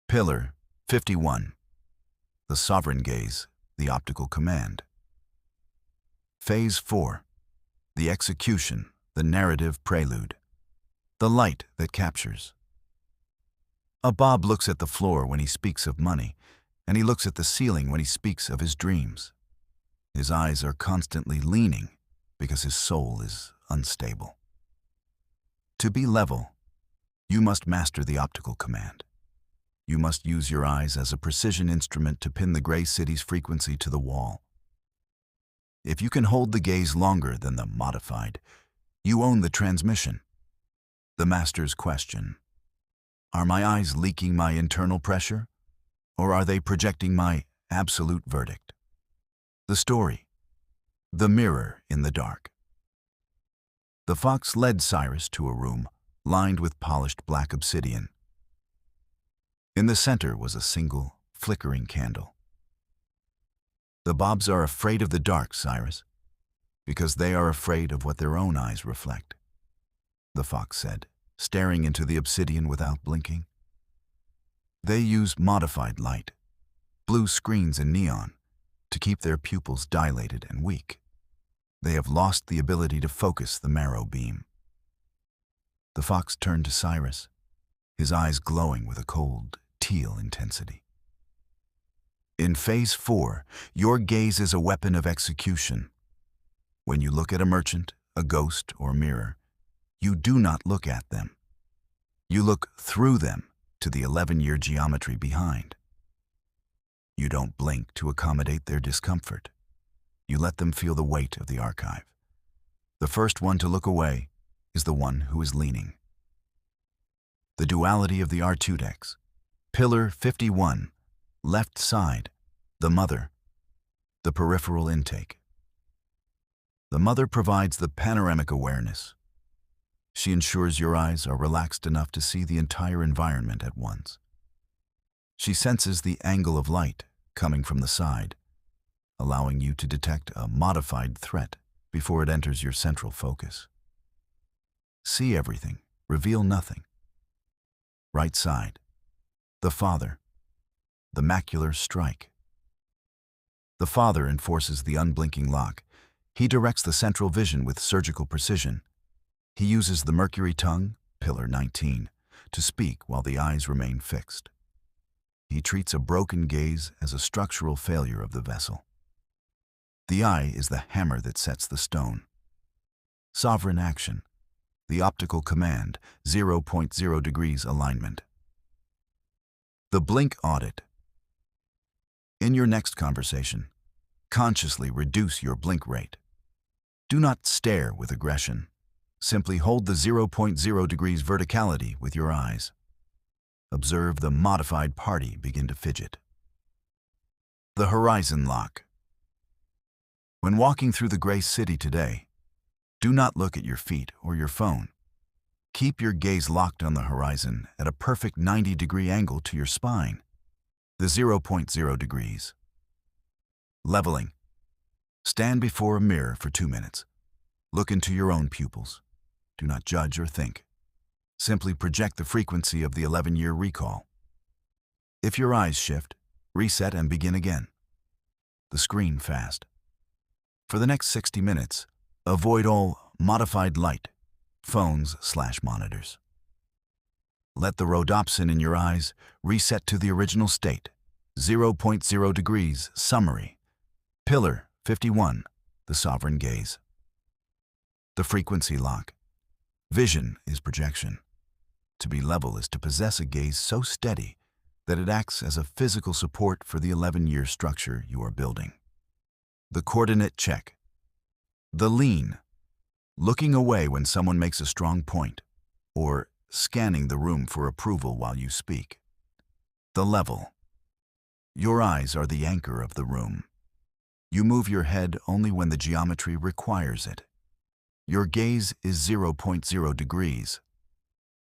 Pillar 51. The sovereign gaze, the optical command. Phase 4. The execution, the narrative prelude. The light that captures. A Bob looks at the floor when he speaks of money, and he looks at the ceiling when he speaks of his dreams. His eyes are constantly leaning because his soul is unstable. To be level, you must master the optical command. You must use your eyes as a precision instrument to pin the gray city's frequency to the wall. If you can hold the gaze longer than the modified, you own the transmission. The master's question: are my eyes leaking my internal pressure, or are they projecting my absolute verdict? The story: the mirror in the dark. The fox led Cyrus to a room lined with polished black obsidian. In the center was a single, flickering candle. The Bobs are afraid of the dark, Cyrus, because they are afraid of what their own eyes reflect, the fox said, staring into the obsidian without blinking. They use modified light, blue screens and neon, to keep their pupils dilated and weak. They have lost the ability to focus the marrow beam. The fox turned to Cyrus, his eyes glowing with a cold, teal intensity. In Phase 4, your gaze is a weapon of execution. When you look at a merchant, a ghost, or mirror, you do not look at them. You look through them to the 11-year geometry behind. You don't blink to accommodate their discomfort. You let them feel the weight of the archive. The first one to look away is the one who is leaning. The duality of the R2Dex. Pillar 51. Left side, the mother, the peripheral intake. The mother provides the panoramic awareness. She ensures your eyes are relaxed enough to see the entire environment at once. She senses the angle of light coming from the side, allowing you to detect a modified threat before it enters your central focus. See everything, reveal nothing. Right side, the father, the macular strike. The father enforces the unblinking lock. He directs the central vision with surgical precision. He uses the mercury tongue, pillar 19, to speak while the eyes remain fixed. He treats a broken gaze as a structural failure of the vessel. The eye is the hammer that sets the stone. Sovereign action. The optical command, 0.0 degrees alignment. The blink audit. In your next conversation, consciously reduce your blink rate. Do not stare with aggression. Simply hold the 0.0 degrees verticality with your eyes. Observe the modified party begin to fidget. The horizon lock. When walking through the gray city today, do not look at your feet or your phone. Keep your gaze locked on the horizon at a perfect 90-degree angle to your spine, the 0.0 degrees. Leveling. Stand before a mirror for 2 minutes. Look into your own pupils. Do not judge or think. Simply project the frequency of the 11-year recall. If your eyes shift, reset and begin again. The screen fast. For the next 60 minutes, avoid all modified light, phones/monitors. Let the rhodopsin in your eyes reset to the original state, 0.0 degrees summary. Pillar 51, the sovereign gaze. The frequency lock. Vision is projection. To be level is to possess a gaze so steady that it acts as a physical support for the 11-year structure you are building. The coordinate check. The lean. Looking away when someone makes a strong point, or scanning the room for approval while you speak. The level. Your eyes are the anchor of the room. You move your head only when the geometry requires it. Your gaze is 0.0 degrees,